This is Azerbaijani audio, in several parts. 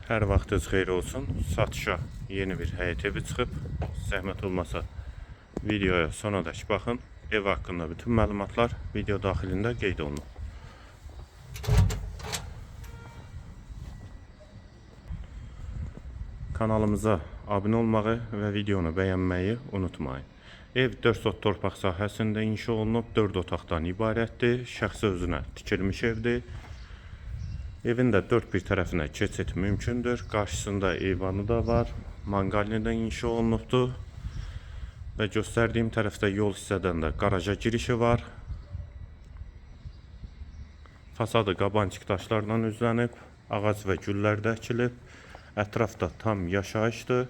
Hər vaxtınız xeyir olsun. Satışa yeni bir həyət evi çıxıb. Zəhmət olmasa videoya sonadək baxın. Ev haqqında bütün məlumatlar video daxilində qeyd olunub. Kanalımıza abunə olmağı və videonu bəyənməyi unutmayın. Ev 4 sot torpaq sahəsində inşa olunub, 4 otaqdan ibarətdir. Şəxsi özünə tikilmiş evdir. Evin də 4 bir tərəfinə keçid mümkündür. Qarşısında eyvanı da var. Manqalini inşa olunubdur. Və göstərdiyim tərəfdə yol hissədən də qaraja girişi var. Fasadı qabançıq daşlarla üzlənib. Ağac və güllər də əkilib. Ətrafda tam yaşayışdır.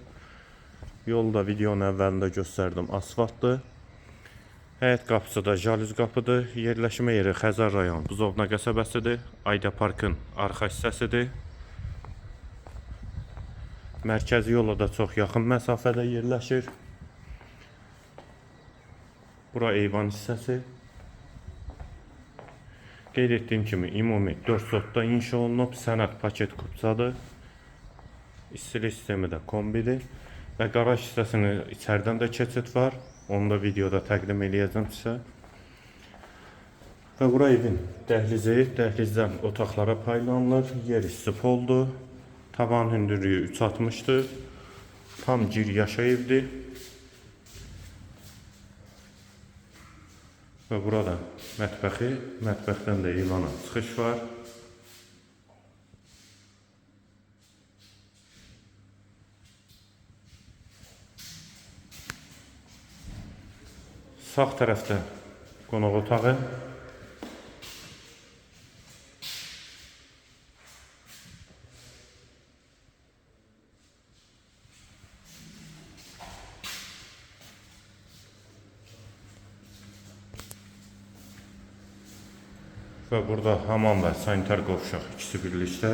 Yolda videonun əvvəlində göstərdim, asfaltdır. Həyət qapısı da jalüz qapıdır. Yerləşmə yeri Xəzər rayon Buzovna qəsəbəsidir. Ayda Parkın arxa hissəsidir. Mərkəzi yola da çox yaxın məsafədə yerləşir. Bura eyvan hissəsi. Qeyd etdiyim kimi ümumi 4 sotda inşa olunub. Sənəd paket kupçadır. İstilik sistemi də kombidir. Və qaraj hissəsinin içərdən də keçid var. Onu da videoda təqdim eləyəcəm sizə. Və bura evin dəhlizi, dəhlizdən otaqlara paylanılır. Yer istif oldu. Tavan hündürlüyü 3.60'dır. Tam gir yaşa evdir. Və burada mətbəxi, mətbəxdən də eyvana çıxış var. Sağ tərəfdə qonaq otağı. Və burada hamam və sanitar qovşaq ikisi birlikdə.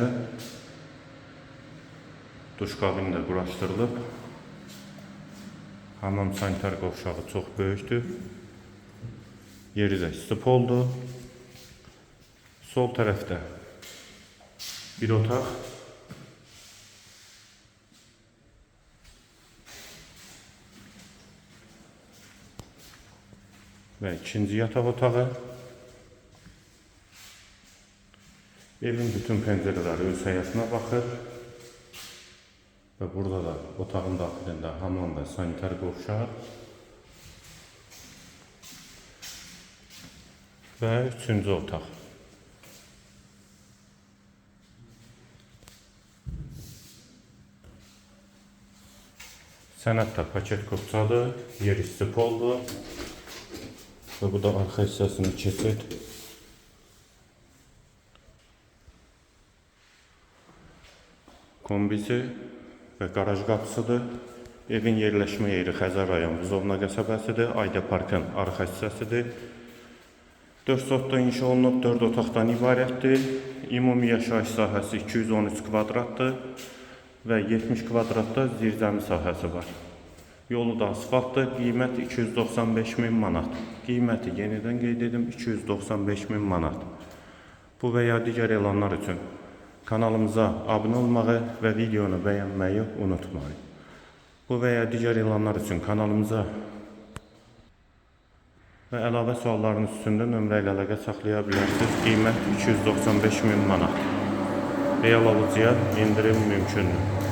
Duş kabini də quraşdırılıb. Hamam sanitar qovşağı çox böyükdür. Yeri də istif oldu. Sol tərəfdə bir otaq. Və ikinci yataq otağı. Evin bütün pəncərələri öz həyətinə baxır. Və burada da otağın daxilində hamam və sanitar qovşaq. Və üçüncü otaq. Sənəd də paket kupçadır. Yer istif oldu. Və bu da arxa hissəsini keçid. Kombisi və qaraj qapısıdır. Evin yerləşmə yeri Xəzər rayon Buzovna qəsəbəsidir. Ayda Parkın arxa hissəsidir. 4 sotda inşa olunub, 4 otaqdan ibarətdir. Ümumi yaşayış sahəsi 213 kvadratdır və 70 kvadratda zirzəmi sahəsi var. Yolu da asfaltdır. Qiymət 295.000 manat. Qiyməti yenidən qeyd edim 295.000 manat. Bu və ya digər elanlar üçün kanalımıza abunə olmağı və videonu bəyənməyi unutmayın. Bu və ya digər elanlar üçün kanalımıza və əlavə suallarınız üstündə nömrə ilə əlaqə saxlaya bilərsiniz. Qiymət 295.000 manat. Real alıcıya indirim mümkündür.